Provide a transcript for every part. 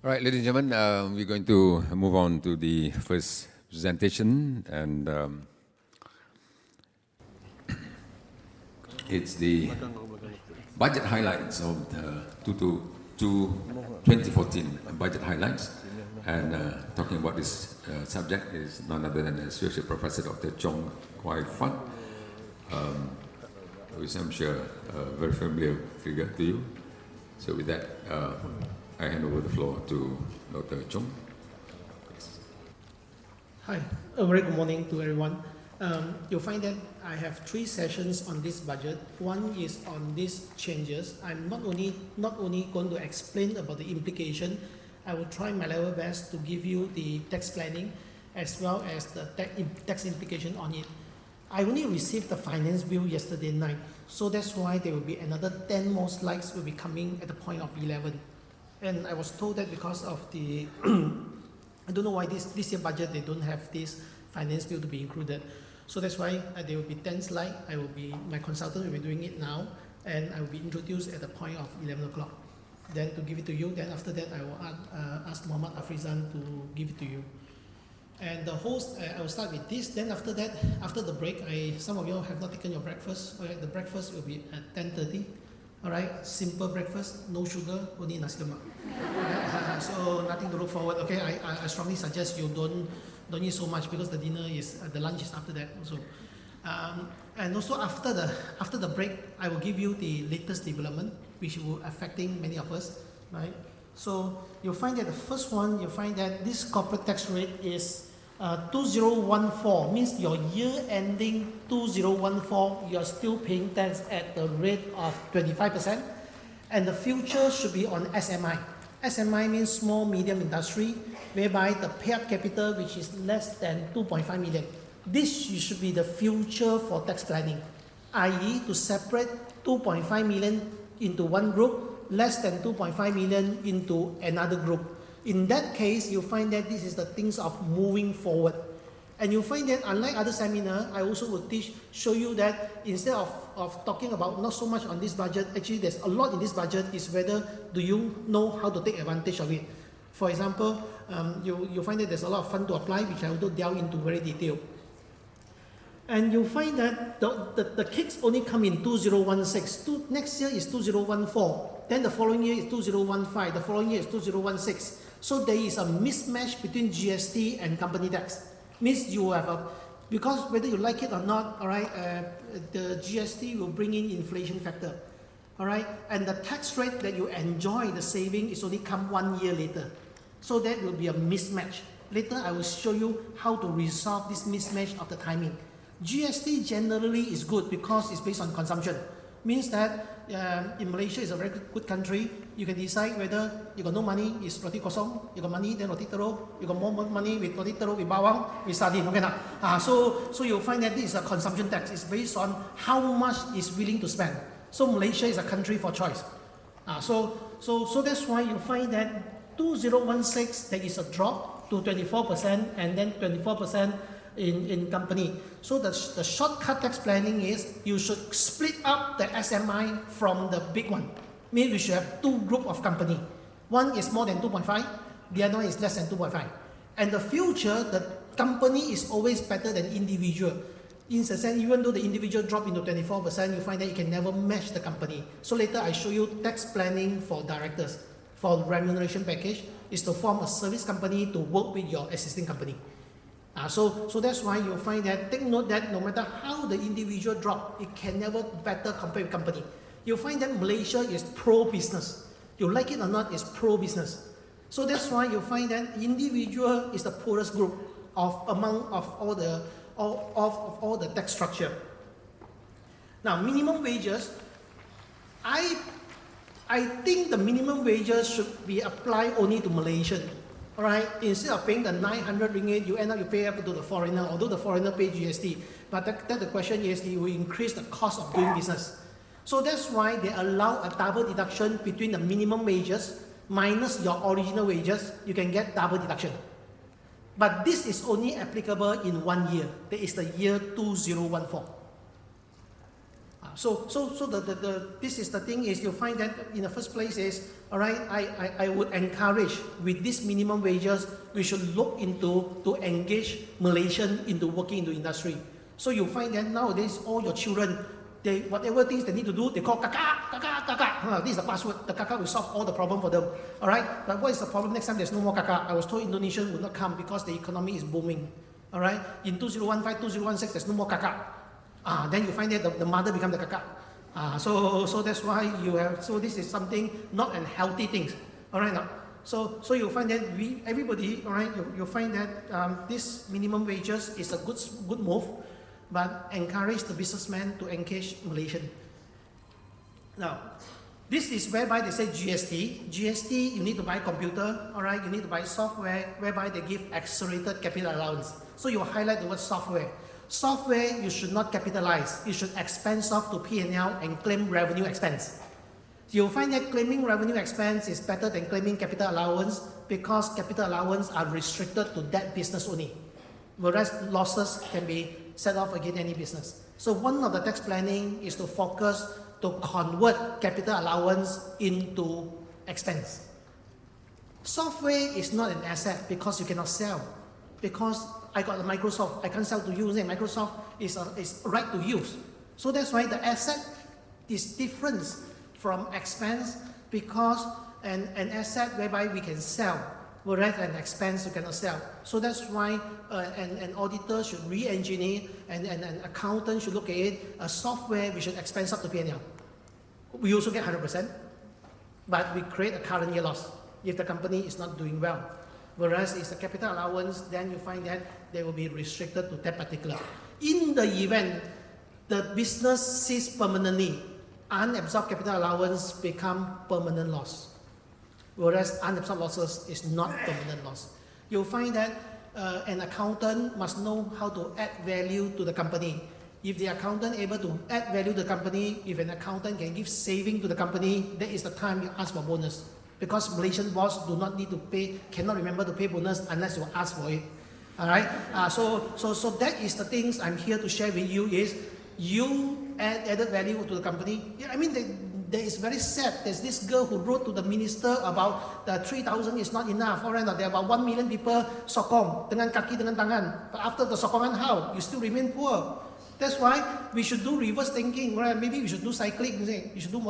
All right, ladies and gentlemen, we're going to move on to the first presentation, and it's the budget highlights of the 2014 budget highlights. And talking about this subject is none other than Associate Professor Dr. Drchoongkwaifatt, which I'm sure a very familiar figure to you. So with that, I hand over the floor to Dr. Chong. Hi, a very good morning to everyone. You'll find that I have 3 sessions on this budget. One is on these changes. I'm not only going to explain about the implication, I will try my level best to give you the tax planning as well as the tax implication on it. I only received the finance bill yesterday night, so that's why there will be another 10 more slides will be coming at the point of 11. And I was told that because of the, I don't know why this year budget, they don't have this finance bill to be included. So that's why there will be 10 slides. My consultant will be doing it now, and I will be introduced at the point of 11 o'clock. Then to give it to you, then after that I will ask Muhammad Afrizan to give it to you. And the host, I will start with this. Then after that, after the break, some of you have not taken your breakfast. Okay, the breakfast will be at 10:30. All right, simple breakfast, no sugar, only nasi lemak. So nothing to look forward. Okay, I strongly suggest you don't eat so much because the lunch is after that. Also, and also after the break, I will give you the latest development which will affecting many of us, right? So you'll find that the first one, you'll find that this corporate tax rate is 2014, means your year ending 2014, you're still paying tax at the rate of 25%, and the future should be on SMI. SMI means small medium industry, whereby the paid capital which is less than 2.5 million. This should be the future for tax planning, i.e. to separate 2.5 million into one group, less than 2.5 million into another group. In that case, you find that this is the things of moving forward. And you find that unlike other seminars, I also will show you that instead of talking about not so much on this budget, actually there's a lot in this budget is whether do you know how to take advantage of it. For example, you find that there's a lot of fund to apply, which I will delve into very detail. And you'll find that the kicks only come in 2016. Next year is 2014. Then the following year is 2015. The following year is 2016. So there is a mismatch between GST and company tax. Means you have because whether you like it or not, all right, the GST will bring in inflation factor, all right, and the tax rate that you enjoy, the saving, is only come 1 year later. So that will be a mismatch. Later I will show you how to resolve this mismatch of the timing. GST generally is good because it's based on consumption. Means that in Malaysia is a very good country. You can decide whether you got no money, is roti kosong. You got money, then roti teruk. You got more money with roti teruk, with bawang, with sardine. Okay, so you'll find that this is a consumption tax. It's based on how much is willing to spend. So Malaysia is a country for choice. So that's why you find that 2016 there is a drop to 24%, and then 24% in company. So the shortcut tax planning is you should split up the SMI from the big one. Means we should have 2 groups of company. One is more than 2.5, the other one is less than 2.5. And the future, the company is always better than individual. In a sense, even though the individual drop into 24%, you find that you can never match the company. So later I show you tax planning for directors. For remuneration package is to form a service company to work with your existing company. So that's why you'll find that, take note that no matter how the individual drop, it can never better compare with company. You'll find that Malaysia is pro-business. You like it or not, it's pro-business. So that's why you'll find that individual is the poorest group among all the tax structure. Now, minimum wages, I think the minimum wages should be applied only to Malaysian. All right, instead of paying the 900 ringgit, you end up you pay up to the foreigner, although the foreigner pay GST. But the question is, it will increase the cost of doing business. So that's why they allow a double deduction between the minimum wages minus your original wages. You can get double deduction. But this is only applicable in 1 year. That is the year 2014. This is the thing is you'll find that in the first place is, all right, I would encourage with these minimum wages, we should look into to engage Malaysian into working into industry. So you'll find that nowadays all your children, they whatever things they need to do, they call kakak. This is the password. The kakak will solve all the problem for them. All right, but what is the problem next time there's no more kakak? I was told Indonesian would not come because the economy is booming. All right, in 2015, 2016, there's no more kakak. Then you find that the mother becomes the kakak. So that's why you have. So this is something not unhealthy things. All right now. So you'll find that everybody, all right, you'll find that this minimum wages is a good move, but encourage the businessman to engage Malaysian. Now, this is whereby they say GST. GST, you need to buy computer, all right, you need to buy software, whereby they give accelerated capital allowance. So you highlight the word software. Software, you should not capitalize. You should expense off to P&L and claim revenue expense. You'll find that claiming revenue expense is better than claiming capital allowance because capital allowance are restricted to that business only, whereas losses can be set off against any business. So one of the tax planning is to focus to convert capital allowance into expense. Software is not an asset because you cannot sell. Because I got a Microsoft, I can't sell to you. Microsoft is right to use. So that's why the asset is different from expense because an asset whereby we can sell, whereas an expense you cannot sell. So that's why an auditor should re-engineer and an accountant should look at it. A software we should expense up to P&L. We also get 100%, but we create a current year loss if the company is not doing well. Whereas it's a capital allowance, then you find that they will be restricted to that particular. In the event the business ceases permanently, unabsorbed capital allowance become permanent loss. Whereas unabsorbed losses is not permanent loss. You'll find that an accountant must know how to add value to the company. If the accountant able to add value to the company, if an accountant can give saving to the company, that is the time you ask for bonus. Because Malaysian boss do not need to pay, cannot remember to pay bonus unless you ask for it. All right. So that is the things I'm here to share with you is you added value to the company. Yeah, I mean there is very sad. There's this girl who wrote to the minister about the 3,000 is not enough. All right. Now there are about 1 million people sokong dengan kaki dengan tangan. But after the sokongan, how you still remain poor? That's why we should do reverse thinking, right? Maybe we should do cycling. You should do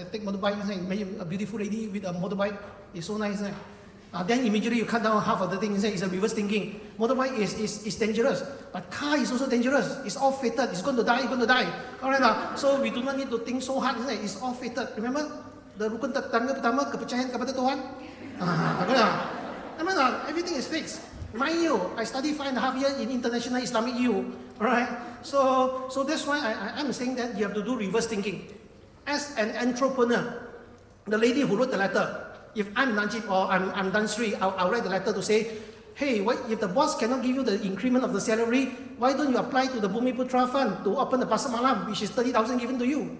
take motorbike. Maybe a beautiful lady with a motorbike is so nice. Then immediately you cut down half of the thing. It's a reverse thinking. Motorbike is dangerous, but car is also dangerous. It's all fated. It's going to die. All right. So we do not need to think so hard. It's all fated. Remember the rukun tetangga pertama kepercayaan kepada Tuhan. Everything is fixed. Mind you, I studied 5.5 years in International Islamic U. Alright? So that's why I'm saying that you have to do reverse thinking. As an entrepreneur, the lady who wrote the letter, if I'm Najib or I'm Dan Sri, I'll write the letter to say, hey, if the boss cannot give you the increment of the salary, why don't you apply to the Bumi Putra Fund to open the Pasar Malam, which is 30,000 given to you?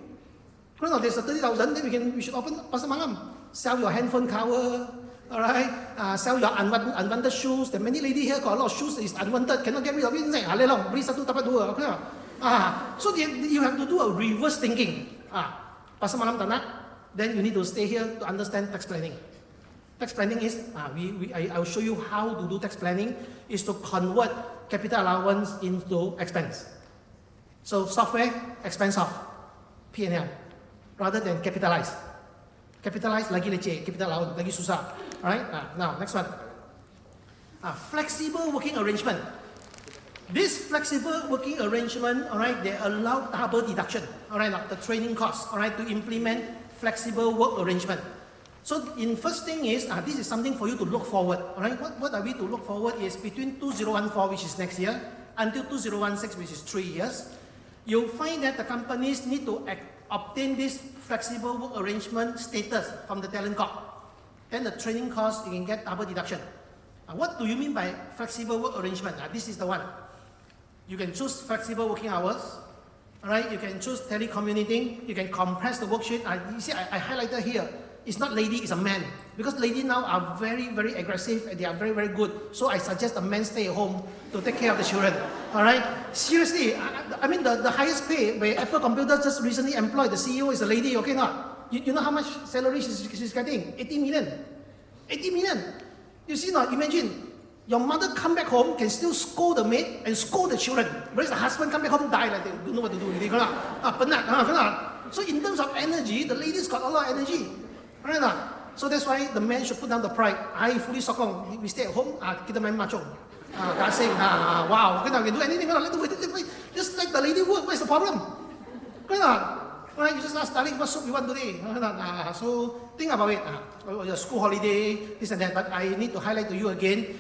No, there's a 30,000, then we should open Pasar Malam. Sell your handphone cover. Alright, sell your unwanted shoes. The many lady here got a lot of shoes that is unwanted, cannot get rid of it. Beli satu dapat dua. Okay. So you have to do a reverse thinking. Pasar malam tak nak, then you need to stay here to understand tax planning. Tax planning is, I will show you how to do tax planning, is to convert capital allowance into expense. So software, expense off, P&L, rather than capitalize. Capitalize lagi leceh, capital allowance lagi susah. Alright, now next one. Flexible working arrangement. This flexible working arrangement, alright, they allow double deduction. Alright, now the training cost, alright, to implement flexible work arrangement. So in first thing is, this is something for you to look forward. Alright, what are we to look forward is between 2014, which is next year, until 2016, which is 3 years, you'll find that the companies need to obtain this flexible work arrangement status from the talent corp. Then the training cost, you can get double deduction. What do you mean by flexible work arrangement? This is the one. You can choose flexible working hours. Alright, you can choose telecommuting. You can compress the worksheet. You see, I highlighted here. It's not lady, it's a man. Because ladies now are very, very aggressive and they are very, very good. So I suggest the men stay at home to take care of the children. All right? Seriously, I mean the highest pay where Apple Computer just recently employed, the CEO is a lady, okay not? You know how much salary she's getting? 80 million. 80 million. You see not? Imagine. Your mother come back home, can still scold the maid and scold the children. Whereas the husband come back home, die like they don't know what to do. They cannot. So in terms of energy, the ladies got a lot of energy. Right? So that's why the men should put down the pride. I fully sokong. We stay at home, kita main mahjong. Dancing, wow, we can do anything. Just like the lady work, what's the problem? Right? You just start studying what soup you want today. So think about it. Your school holiday, this and that. But I need to highlight to you again,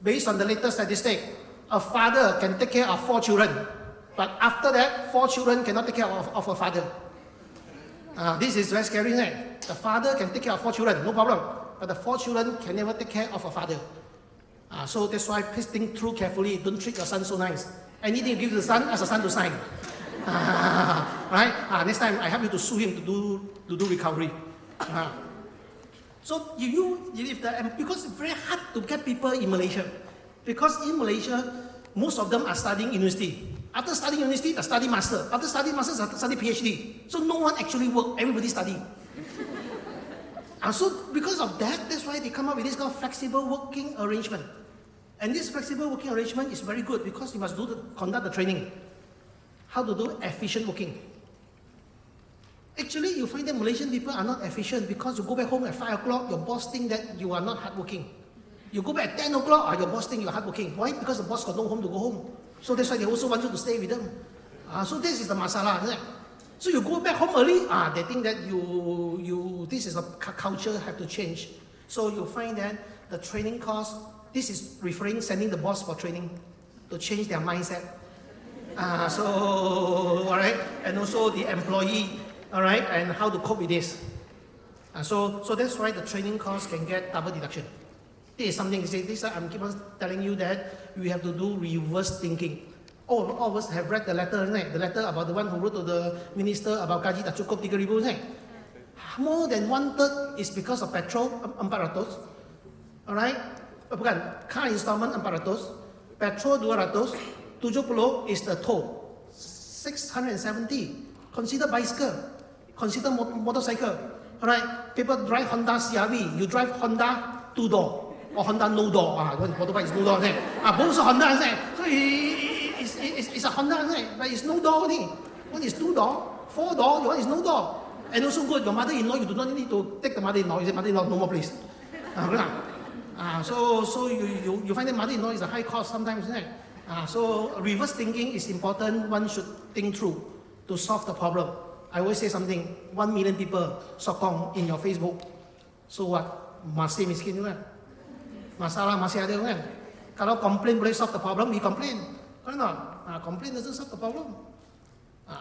based on the latest statistic, a father can take care of 4 children. But after that, 4 children cannot take care of a father. This is very scary, isn't it? The father can take care of 4 children, no problem. But the 4 children can never take care of a father. So that's why please think through carefully. Don't treat your son so nice. Anything you give to the son, ask the son to sign. Right? Next time I help you to sue him to do recovery. So because it's very hard to get people in Malaysia. Because in Malaysia, most of them are studying university. After studying university, they study master. After studying master, they study PhD. So no one actually work, everybody study. So because of that, that's why they come up with this kind of flexible working arrangement. And this flexible working arrangement is very good because you must conduct the training. How to do efficient working. Actually, you find that Malaysian people are not efficient because you go back home at 5 o'clock, your boss think that you are not hardworking. You go back at 10 o'clock, your boss think you are hardworking. Why? Because the boss got no home to go home. So that's why they also want you to stay with them. So this is the masala, isn't it? So you go back home early, they think that this is a culture have to change. So you find that the training course, this is sending the boss for training to change their mindset. All right, and also the employee, all right, and how to cope with this. So that's why the training course can get double deduction. This is something, I'm keep on telling you that we have to do reverse thinking. All of us have read the letter, right? The letter about the one who wrote to the minister about gaji tak cukup 3,000, right? More than 1/3 is because of petrol, 400. Alright? Bukan, car installment 400, petrol 200, 70 is the toll. 670. Consider bicycle, consider motorcycle. Alright? People drive Honda CR-V, you drive Honda 2-door or Honda no door. Motorbike is no door, right? Both are Honda, right? So it's a Honda, right? But it's no door only. One is 2-door, 4-door, one is no door. And also good, your mother-in-law, you do not need to take the mother-in-law. You say, mother-in-law, no more please. So you find that mother-in-law is a high cost sometimes, right? So reverse thinking is important. One should think through to solve the problem. I always say something, 1 million people sokong in your Facebook. So what? Masih miskin juga. Masalah masih ada kan? Kalau complain boleh solve the problem, we complain. Complain doesn't solve the problem.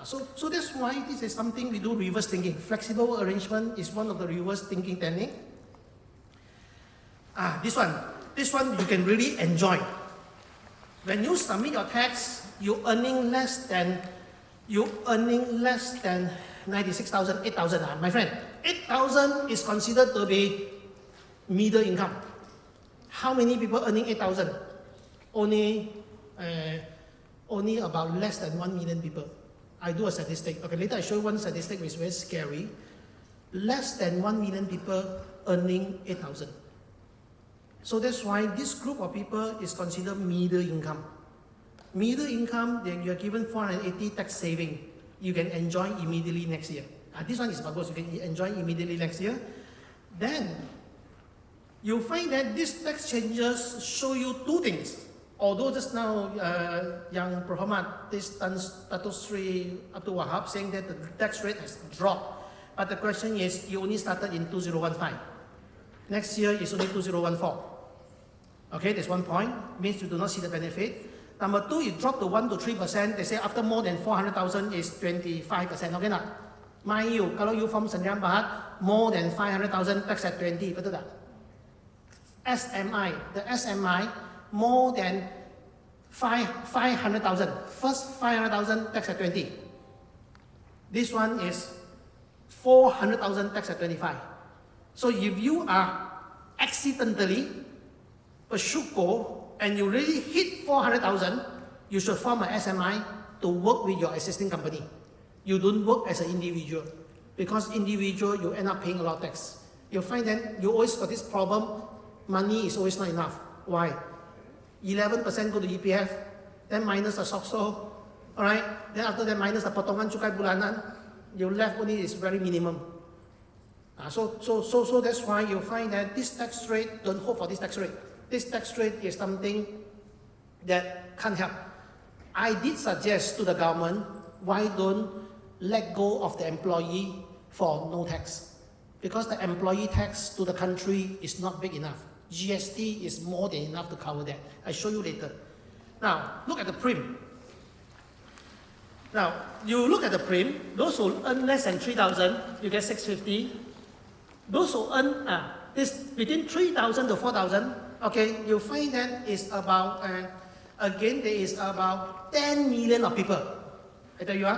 So that's why this is something we do reverse thinking. Flexible arrangement is one of the reverse thinking technique. This one you can really enjoy. When you submit your tax, you earning less than 96,000, 8,000. My friend, 8,000 is considered to be middle income. How many people earning 8,000? Only about less than 1 million people. I do a statistic. Okay, later I show you one statistic which is very scary. Less than 1 million people earning 8,000. So that's why this group of people is considered middle income. Middle income, then you are given 480 tax saving. You can enjoy immediately next year. This one is bagus. You can enjoy immediately next year. Then you find that these tax changes show you 2 things. Although just now, Yang Muhammad, this Status Sri Abdul Wahab saying that the tax rate has dropped. But the question is, you only started in 2015. Next year is only 2014. Okay, that's one point. Means you do not see the benefit. Number 2, it dropped to 1 to 3%. They say after more than 400,000 is 25%. Okay na? Mind you, kalau you from Sdn Bhd, more than 500,000 tax at 20, betul tak? SMI, the SMI, more than 500,000. First 500,000 tax at 20. This one is 400,000 tax at 25. So if you are accidentally Pashuko and you really hit 400,000, you should form an SMI to work with your existing company. You don't work as an individual, because individual you end up paying a lot of tax. You'll find that you always got this problem, money is always not enough. Why? 11% go to EPF, then minus the SOXO, alright? Then after that minus the potongan cukai bulanan, your left only is very minimum. So that's why you'll find that this tax rate, don't hope for this tax rate. This tax rate is something that can't help. I did suggest to the government, why don't let go of the employee for no tax? Because the employee tax to the country is not big enough. GST is more than enough to cover that. I'll show you later. Now, look at the prim. Now, you look at the prim, those who earn less than 3,000, you get 650. Those who earn this between 3,000 to 4,000, okay, you'll find that is about, again, there is about 10 million of people. I tell you,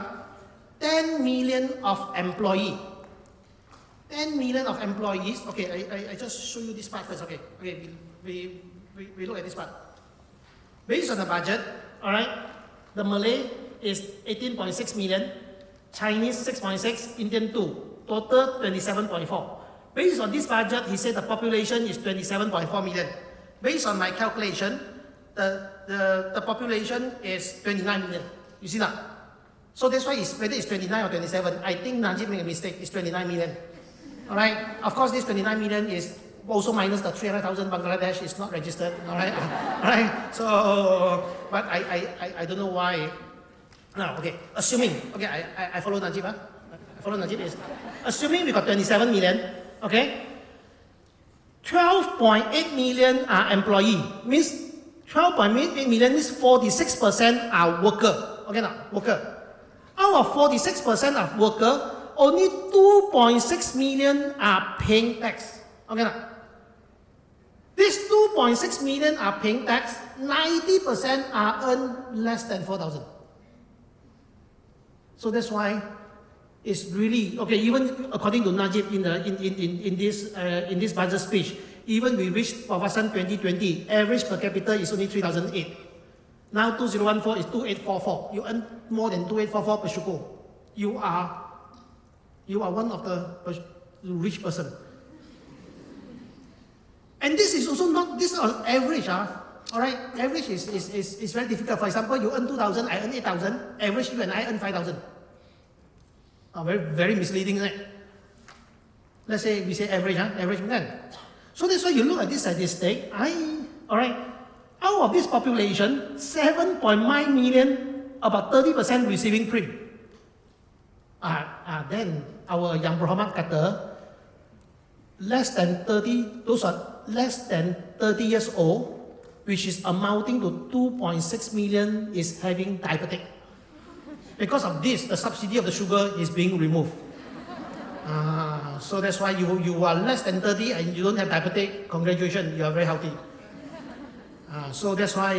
10 million of employees. 10 million of employees. Okay, I just show you this part first. Okay, we look at this part. Based on the budget, all right, the Malay is 18.6 million, Chinese 6.6, Indian 2, total 27.4. Based on this budget, he said the population is 27.4 million. Based on my calculation, the population is 29 million. You see that? So that's why whether it's 29 or 27, I think Najib made a mistake. It's 29 million. All right. Of course, this 29 million is also minus the 300,000 Bangladesh is not registered. All right. All right. So, but I don't know why. Now, okay. Assuming, okay, I follow Najib. I follow Najib is assuming we got 27 million. Okay. 12.8 million are employee. Means 12.8 million means 46% are worker. Okay, now worker. Out of 46% of worker, only 2.6 million are paying tax. Okay now. These 2.6 million are paying tax, 90% are earned less than 4,000. So that's why it's really, okay, even according to Najib in this budget speech, even we reached Pawasan 2020, average per capita is only 3,008. Now 2014 is 2,844. You earn more than 2,844 per shuko. You are one of the rich person. And this is also not, this is average. Alright, average is very difficult. For example, you earn 2,000, I earn 8,000. Average you and I earn 5,000. Very, very misleading, right? Let's say we say average, average then. So that's why you look at this statistic. Alright, out of this population, 7.9 million, about 30% receiving prim. Then our Yang Berhormat kata, less than 30, those are less than 30 years old, which is amounting to 2.6 million is having diabetic. Because of this, the subsidy of the sugar is being removed. So that's why you are less than 30 and you don't have diabetic, congratulations, you are very healthy. So that's why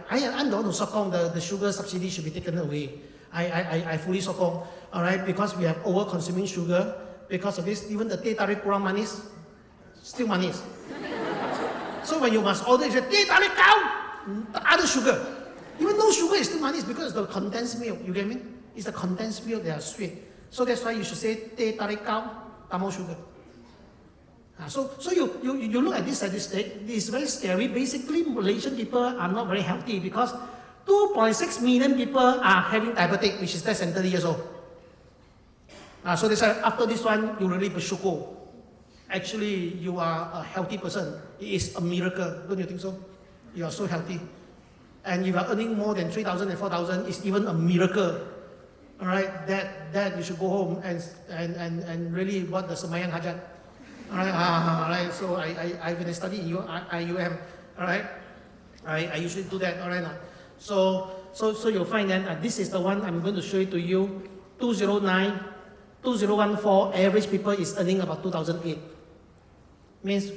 I don't want to sokong the sugar subsidy should be taken away. I fully sokong, alright, because we have over consuming sugar. Because of this, even the teh tarik kurang manis, still manis. So when you must order, you say teh tarik kau, the other sugar. Even though sugar is still manis because it's the condensed milk, you get me? It's the condensed milk that are sweet. So that's why you should say teh tarik kau, tamil sugar. So you look at this statistic, it's very scary. Basically, Malaysian people are not very healthy because 2.6 million people are having diabetic, which is less than 30 years old. So that's why after this one, you really bersyukur. Actually, you are a healthy person. It is a miracle, don't you think so? You are so healthy. And you are earning more than 3,000 and 4,000, it's even a miracle. All right, that you should go home and really what the Semayang Hajat. All right, so when I study in IUM, all right, I usually do that, all right. So you'll find that this is the one I'm going to show it to you. 2009, 2014, average people is earning about 2008. Means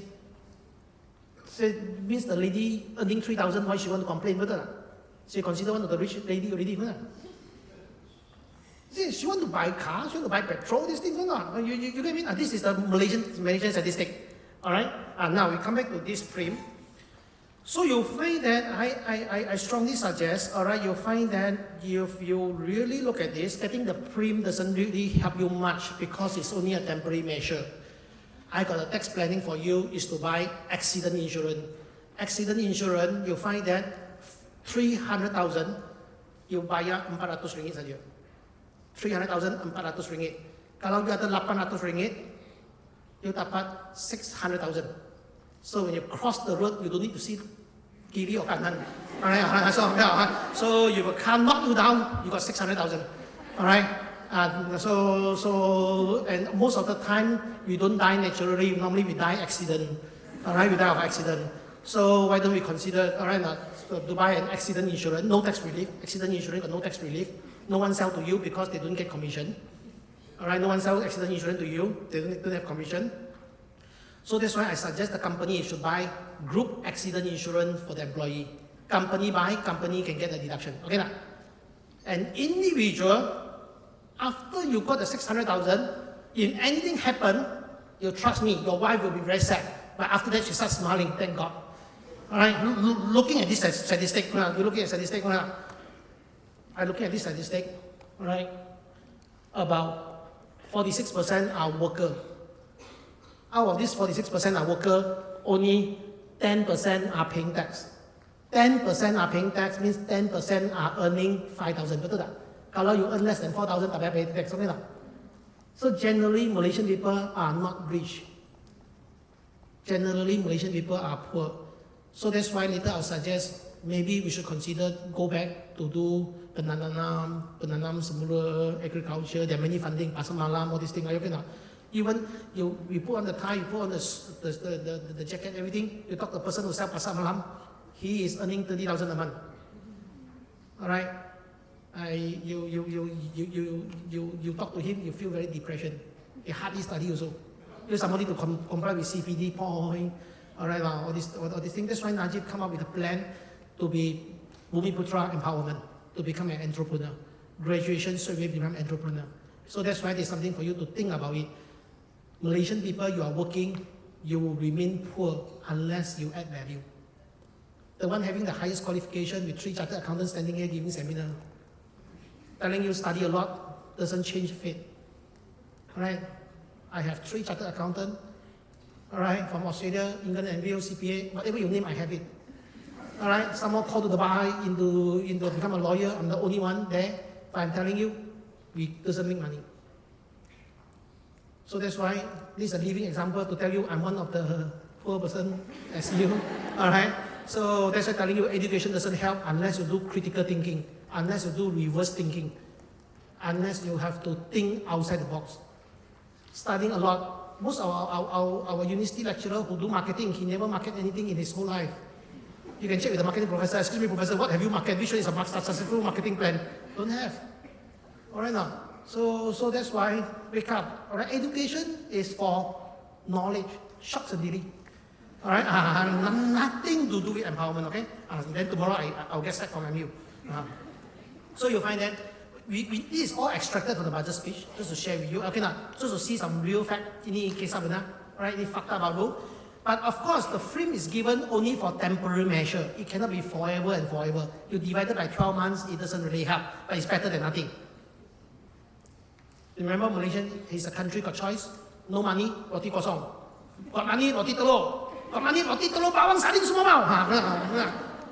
the lady earning 3,000, why she want to complain? She consider one of the rich lady already. she want to buy cars, she want to buy petrol, this thing or not. You get me? This is the Malaysian statistic. All right. Now we come back to this prim. So you'll find that I strongly suggest, all right, you'll find that if you really look at this, getting the prim doesn't really help you much because it's only a temporary measure. I got a tax planning for you is to buy accident insurance. Accident insurance, you'll find that 300,000, you bayar RM400 saja. 300,000, RM400. Kalau you ada RM800, you dapat 600,000. So when you cross the road, you don't need to see kiri or kanan. Alright, so if a car knock you down, you got 600,000. Alright, and and most of the time we don't die naturally. Normally we die accident. Alright, we die of accident. So why don't we consider to buy an accident insurance, no tax relief. Accident insurance got no tax relief. No one sell to you because they don't get commission. Alright, no one sell accident insurance to you. They don't have commission. So that's why I suggest the company should buy group accident insurance for the employee. Company buy, company can get the deduction. Okay now? An individual, after you got the 600,000, if anything happen, you trust me, your wife will be very sad. But after that, she starts smiling, thank God. All right, looking at this statistic, you're looking at statistic. I'm looking at this statistic, all right, about 46% are worker. Out of this 46% are worker, only 10% are paying tax. 10% are paying tax means 10% are earning 5,000. Betul tak? Kalau you earn less than 4,000, tak payah pay tax. Okay tak? So generally, Malaysian people are not rich. Generally, Malaysian people are poor. So that's why later I'll suggest maybe we should consider go back to do penanam semula, agriculture. There are many funding, pasar malam, all these things. Okay tak? Even you put on the tie, you put on the jacket, everything. You talk to the person who sells pasar malam, he is earning 30,000 a month. All right, you talk to him, you feel very depression. He hardly study also. You somebody to comply with CPD point. All right, all these things. That's why Najib come up with a plan to be Bumiputra empowerment, to become an entrepreneur. Graduation straight away become entrepreneur. So that's why there's something for you to think about it. Malaysian people, you are working, you will remain poor unless you add value. The one having the highest qualification with 3 chartered accountants standing here giving seminar, telling you study a lot doesn't change fate. Alright, I have 3 chartered accountants, alright, from Australia, England, MBO, CPA, whatever you name, I have it. Alright, someone called to the bar into become a lawyer, I'm the only one there, but I'm telling you, we doesn't make money. So that's why this is a living example to tell you I'm one of the poor person as you. Alright? So that's why telling you education doesn't help unless you do critical thinking, unless you do reverse thinking, unless you have to think outside the box. Studying a lot. Most of our university lecturer who do marketing, he never market anything in his whole life. You can check with the marketing professor, excuse me professor, what have you marketed? Which one is a successful marketing plan? Don't have. Alright now. So that's why wake up. Alright, education is for knowledge, shocks and delete. Alright, nothing to do with empowerment. Okay, then tomorrow I'll get sacked from MU. So you'll find that this is all extracted from the budget speech just to share with you. Okay, now just to see some real fact. Ini kisah benar. Alright, ini fakta baru. But of course, the frame is given only for temporary measure. It cannot be forever and forever. You divide it by 12 months, it doesn't really help, but it's better than nothing. Remember, Malaysia is a country got choice. No money, roti kosong. Got money, roti telur. Got money, roti telur, bawang saling semua mau.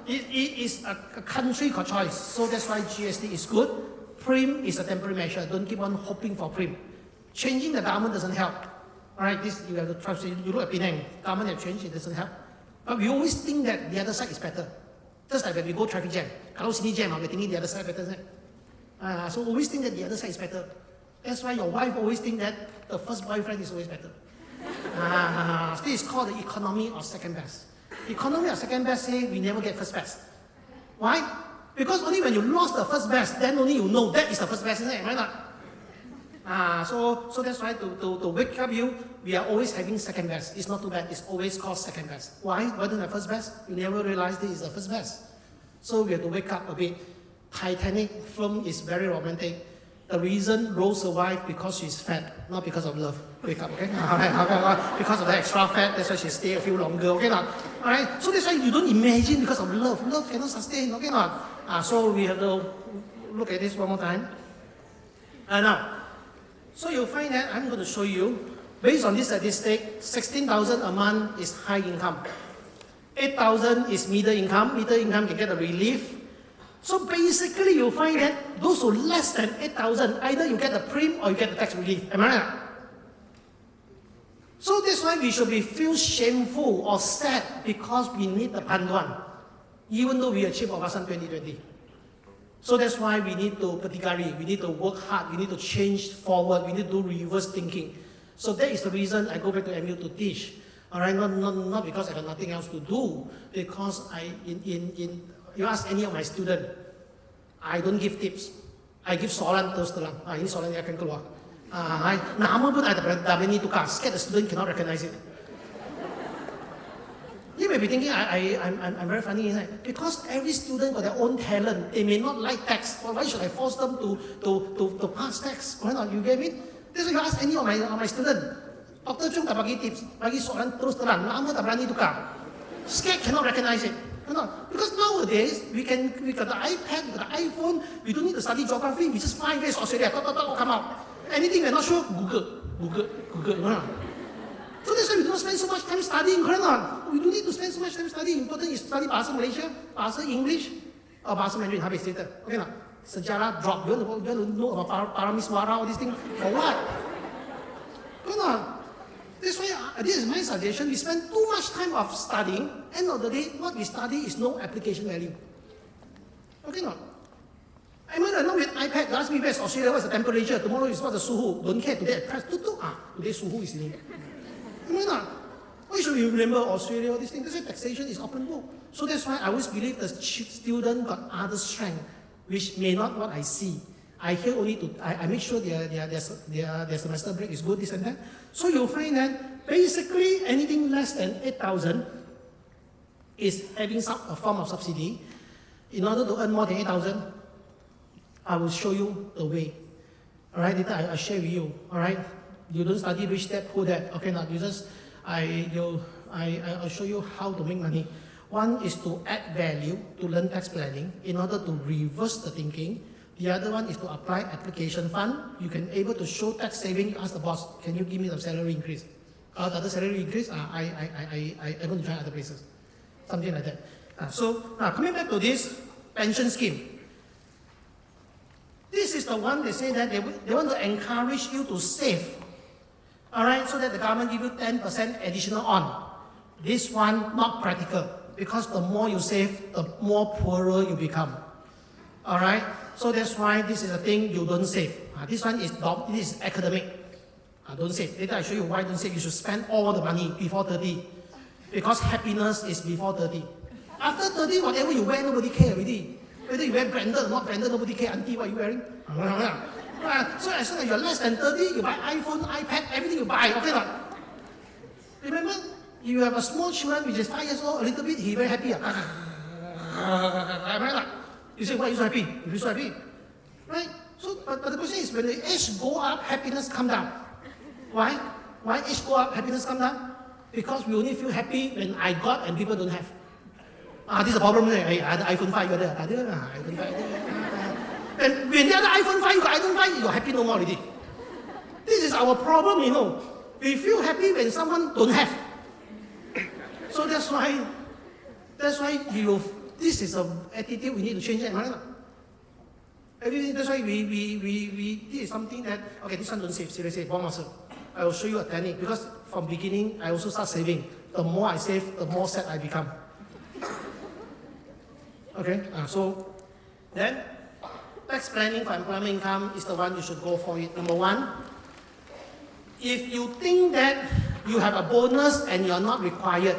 It is a country got choice. So that's why GST is good. Prim is a temporary measure. Don't keep on hoping for prim. Changing the government doesn't help. Alright, this you have to trust. You look at Penang. Government have changed, it doesn't help. But we always think that the other side is better. Just like when we go traffic jam. Kalau sini jam, we're thinking the other side better. So always think that the other side is better. That's why your wife always think that the first boyfriend is always better. This is called the economy of second best. Economy of second best say we never get first best. Why? Because only when you lost the first best, then only you know that is the first best, isn't it? Right not? So that's why to wake up you, we are always having second best. It's not too bad, it's always called second best. Why? Why don't have first best? You never realize this is the first best. So we have to wake up a bit. Titanic film is very romantic. the reason Rose survived because she's fat, not because of love. Wake up, okay? Because of the extra fat, that's why she stay a few longer, okay? Not? All right? So that's why you don't imagine because of love. Love cannot sustain, okay? Not? So we have to look at this one more time. Now, so you'll find that I'm going to show you, based on this statistic, 16,000 a month is high income. 8,000 is middle income. Middle income can get a relief. So basically, you'll find that those who less than 8,000, either you get the prim or you get the tax relief. Am I right? So that's why we should feel shameful or sad because we need the panduan, even though we achieve Obasan 2020. So that's why we need to we need to work hard, we need to change forward, we need to do reverse thinking. So that is the reason I go back to MU to teach. All right, not because I have nothing else to do, because you ask any of my students, I don't give tips. I give soalan terus terang. Ini soalan yang akan keluar. Nama pun ada berani tukar. Scared the student cannot recognize it. You may be thinking I'm very funny, isn't it? Because every student got their own talent. They may not like text. Well, why should I force them to pass text? Why not? You get it? That's why you ask any of my students. Dr. Chung tak bagi tips, bagi soalan terus terang. Nama tak berani tukar. Scared cannot recognize it. Because nowadays we got the iPad, we got the iPhone. We don't need to study geography. We just 5 years Australia. Come out. Anything we're not sure, Google. So that's why we don't spend so much time studying, correct or not? We don't need to spend so much time studying. Important is study Bahasa Malaysia, Bahasa English, or Bahasa Mandarin. Habis later. Okay not? Sejarah drop. You want to know about Paramiswara, all these things? For what? Correct not? That's why this is my suggestion. We spend too much time of studying. End of the day, what we study is no application value. Okay not? I mean, now with iPad, you ask me where's Australia, what's the temperature, tomorrow is what's the suhu. Don't care, today I press today suhu is in. I mean, why should we remember Australia, all these things? That's why taxation is open book. So that's why I always believe the student got other strength, which may not what I see. I hear only I make sure their semester break is good, this and that. So you'll find that basically anything less than 8,000 is having a form of subsidy. In order to earn more than 8,000, I will show you the way. All right, later I'll share with you. All right, you don't study rich dad, poor dad. Okay, now you just I'll show you how to make money. One is to add value to learn tax planning in order to reverse the thinking. The other one is to apply application fund. You can able to show tax saving. You ask the boss, can you give me some salary increase? The other salary increase, I'm going to try other places. Something like that. So now coming back to this pension scheme. This is the one they say that they want to encourage you to save. All right, so that the government give you 10% additional on. This one not practical because the more you save, the more poorer you become. All right, so that's why this is a thing you don't save. This one is academic. Don't save. Later I show you why don't save. You should spend all the money before 30, because happiness is before 30. After 30, whatever you wear, nobody care already. Whether you wear branded or not branded, nobody care. Auntie, what are you wearing? So as soon as you're less than 30, you buy iPhone, iPad, everything you buy. Okay, not? Remember, you have a small children which is 5 years old, a little bit, he very happy. You say, why are you so happy? You're so happy. Right? So, but the question is, when the age go up, happiness come down. Why? Why age go up, happiness come down? Because we only feel happy when I got and people don't have. This is a problem. I had iPhone 5 ada. iPhone 5 And when the other iPhone 5 you got iPhone 5, you're happy no more already. This is our problem, you know. We feel happy when someone don't have. So that's why this is an attitude we need to change. Right? That's why this is something that, okay, this one don't save, seriously, one muscle. I will show you a technique, because from beginning, I also start saving. The more I save, the more sad I become. Okay, so then tax planning for employment income is the one you should go for it. Number one, if you think that you have a bonus and you're not required,